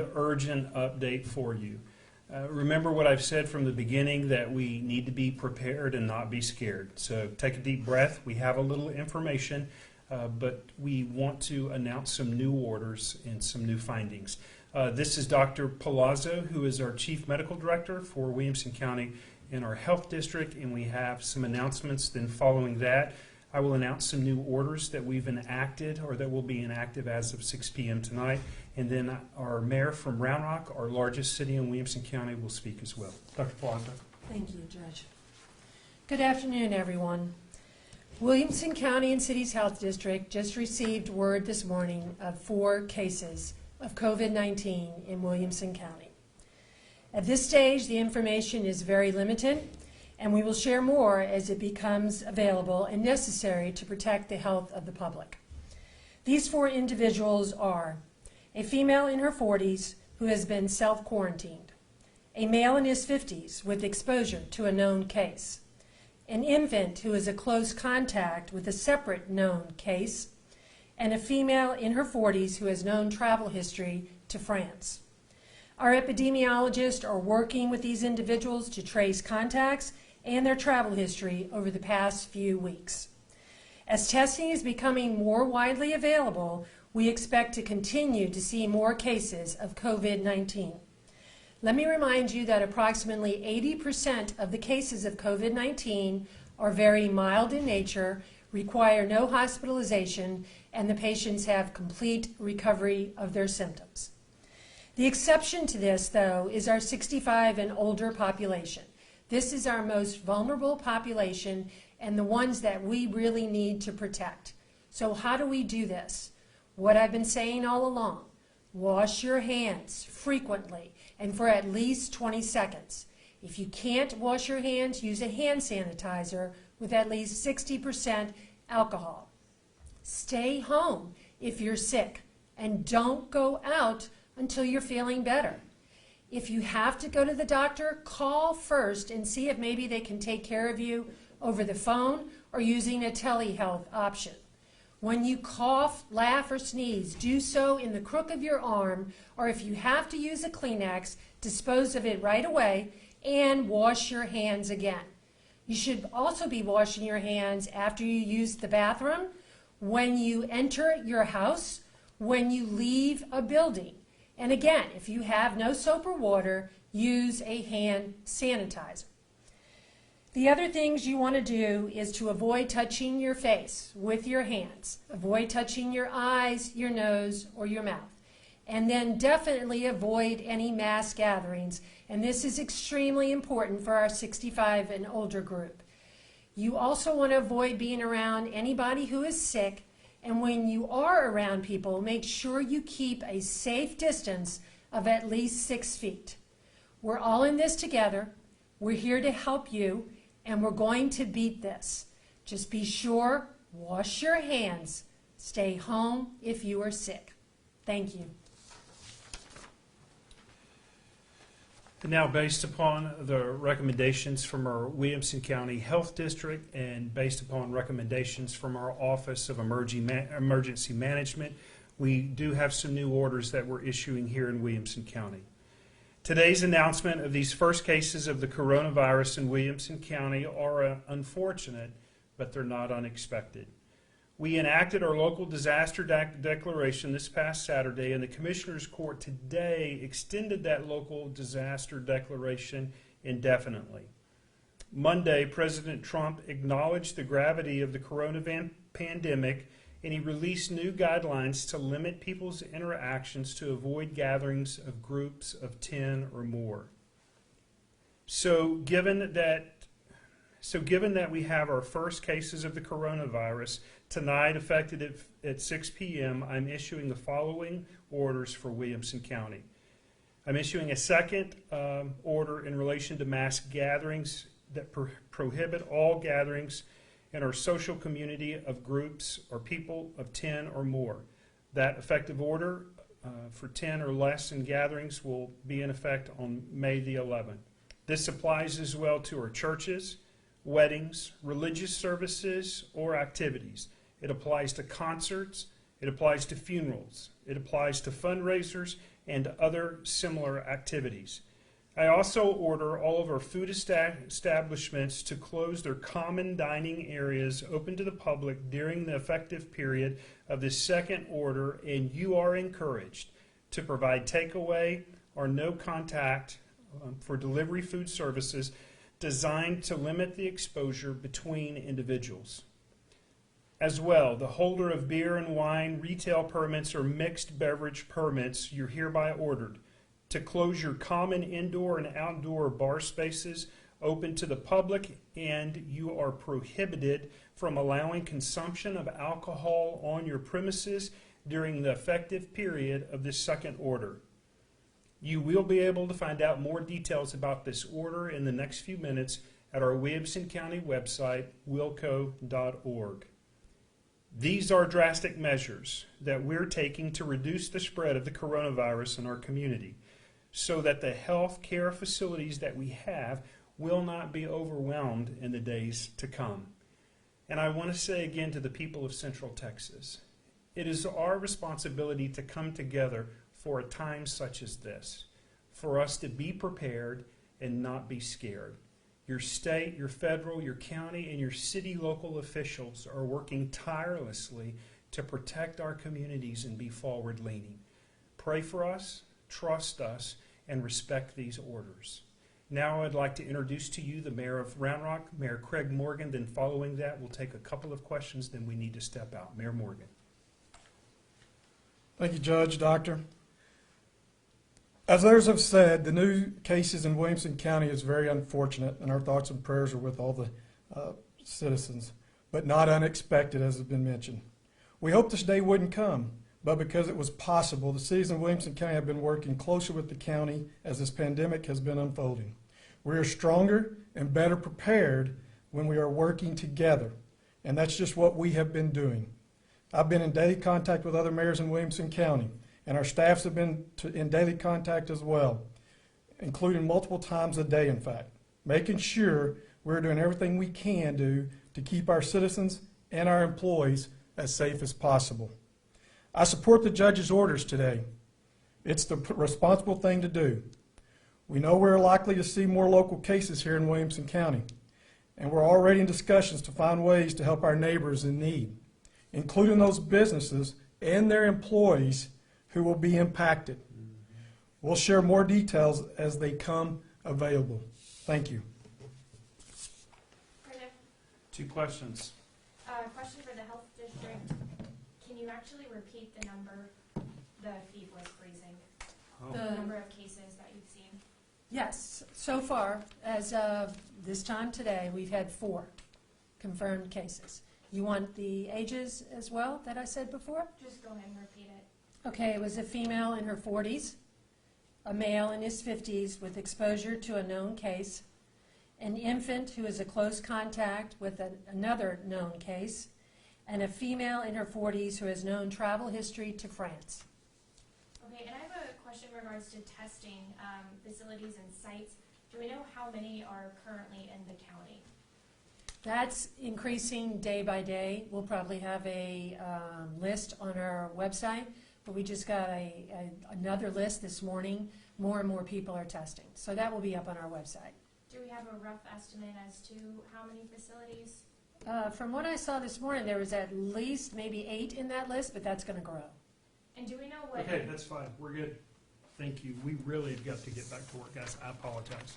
urgent update for you. Remember what I've said from the beginning, that we need to be prepared and not be scared. So take a deep breath. We have a little information, but we want to announce some new orders and some new findings. This is Dr. Palazzo, who is our Chief Medical Director for Williamson County in our Health District, and we have some announcements. Then following that, I will announce some new orders that we've enacted or that will be inactive as of 6 p.m. tonight. And then our mayor from Round Rock, our largest city in Williamson County, will speak as well. Dr. Palazzo. Thank you, Judge. Good afternoon, everyone. Williamson County and City's Health District just received word this morning of 4 cases of COVID-19 in Williamson County. At this stage, the information is very limited, and we will share more as it becomes available and necessary to protect the health of the public. These 4 individuals are a female in her 40s who has been self-quarantined, a male in his 50s with exposure to a known case, an infant who is a close contact with a separate known case, and a female in her 40s who has known travel history to France. Our epidemiologists are working with these individuals to trace contacts and their travel history over the past few weeks. As testing is becoming more widely available, we expect to continue to see more cases of COVID-19. Let me remind you that approximately 80% of the cases of COVID-19 are very mild in nature, require no hospitalization, and the patients have complete recovery of their symptoms. The exception to this, though, is our 65 and older population. This is our most vulnerable population and the ones that we really need to protect. So how do we do this? What I've been saying all along: wash your hands frequently and for at least 20 seconds. If you can't wash your hands, use a hand sanitizer with at least 60% alcohol. Stay home if you're sick, and don't go out until you're feeling better. If you have to go to the doctor, call first and see if maybe they can take care of you over the phone or using a telehealth option. When you cough, laugh, or sneeze, do so in the crook of your arm, or if you have to use a Kleenex, dispose of it right away and wash your hands again. You should also be washing your hands after you use the bathroom, when you enter your house, when you leave a building. And again, if you have no soap or water, use a hand sanitizer. The other things you want to do is to avoid touching your face with your hands. Avoid touching your eyes, your nose, or your mouth. And then definitely avoid any mass gatherings. And this is extremely important for our 65 and older group. You also want to avoid being around anybody who is sick. And when you are around people, make sure you keep a safe distance of at least 6 feet. We're all in this together. We're here to help you, and we're going to beat this. Just be sure, wash your hands, stay home if you are sick. Thank you. And now, based upon the recommendations from our Williamson County Health District and based upon recommendations from our Office of Emergency Management, we do have some new orders that we're issuing here in Williamson County. Today's announcement of these first cases of the coronavirus in Williamson County are unfortunate, but they're not unexpected. We enacted our local disaster declaration this past Saturday, and the Commissioner's Court today extended that local disaster declaration indefinitely. Monday, President Trump acknowledged the gravity of the coronavirus pandemic, and he released new guidelines to limit people's interactions to avoid gatherings of groups of 10 or more. So given that we have our first cases of the coronavirus tonight, effective at 6 p.m., I'm issuing the following orders for Williamson County. I'm issuing a second order in relation to mass gatherings that prohibit all gatherings in our social community of groups or people of 10 or more. That effective order for 10 or less in gatherings will be in effect on May the 11th. This applies as well to our churches, weddings, religious services, or activities. It applies to concerts, it applies to funerals, it applies to fundraisers, and other similar activities. I also order all of our food establishments to close their common dining areas open to the public during the effective period of this second order, and you are encouraged to provide takeaway or no contact for delivery food services designed to limit the exposure between individuals. As well, the holder of beer and wine retail permits or mixed beverage permits, you're hereby ordered to close your common indoor and outdoor bar spaces open to the public, and you are prohibited from allowing consumption of alcohol on your premises during the effective period of this second order. You will be able to find out more details about this order in the next few minutes at our Williamson County website, wilco.org. These are drastic measures that we're taking to reduce the spread of the coronavirus in our community, so that the health care facilities that we have will not be overwhelmed in the days to come. And I want to say again to the people of Central Texas, it is our responsibility to come together for a time such as this, for us to be prepared and not be scared. Your state, your federal, your county, and your city local officials are working tirelessly to protect our communities and be forward-leaning. Pray for us, trust us, and respect these orders. Now I'd like to introduce to you the Mayor of Round Rock, Mayor Craig Morgan. Then following that, we'll take a couple of questions, then we need to step out. Mayor Morgan. Thank you, Judge, Doctor. As others have said, the new cases in Williamson County is very unfortunate, and our thoughts and prayers are with all the citizens, but not unexpected, as has been mentioned. We hoped this day wouldn't come, but because it was possible, the cities in Williamson County have been working closer with the county as this pandemic has been unfolding. We are stronger and better prepared when we are working together, and that's just what we have been doing. I've been in daily contact with other mayors in Williamson County, and our staffs have been in daily contact as well, including multiple times a day, in fact, making sure we're doing everything we can do to keep our citizens and our employees as safe as possible. I support the judge's orders today. It's the responsible thing to do. We know we're likely to see more local cases here in Williamson County, and we're already in discussions to find ways to help our neighbors in need, including those businesses and their employees who will be impacted. We'll share more details as they come available. Thank you. Two questions. Question for the health district. Can you actually repeat the number the feed was freezing? The number of cases that you've seen? Yes, so far, as of this time today, we've had 4 confirmed cases. You want the ages as well that I said before? Just go ahead and repeat it. Okay, it was a female in her 40s, a male in his 50s with exposure to a known case, an infant who is a close contact with another known case, and a female in her 40s who has known travel history to France. Okay, and I have a question in regards to testing facilities and sites. Do we know how many are currently in the county? That's increasing day by day. We'll probably have a list on our website, but we just got another list this morning. More and more people are testing. So that will be up on our website. Do we have a rough estimate as to how many facilities? From what I saw this morning, there was at least maybe 8 in that list, but that's going to grow. And do we know what... Okay, that's fine. We're good. Thank you. We really have got to get back to work, guys. I apologize.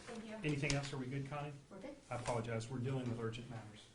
Thank you. Anything else? Are we good, Connie? We're good. I apologize. We're dealing with urgent matters.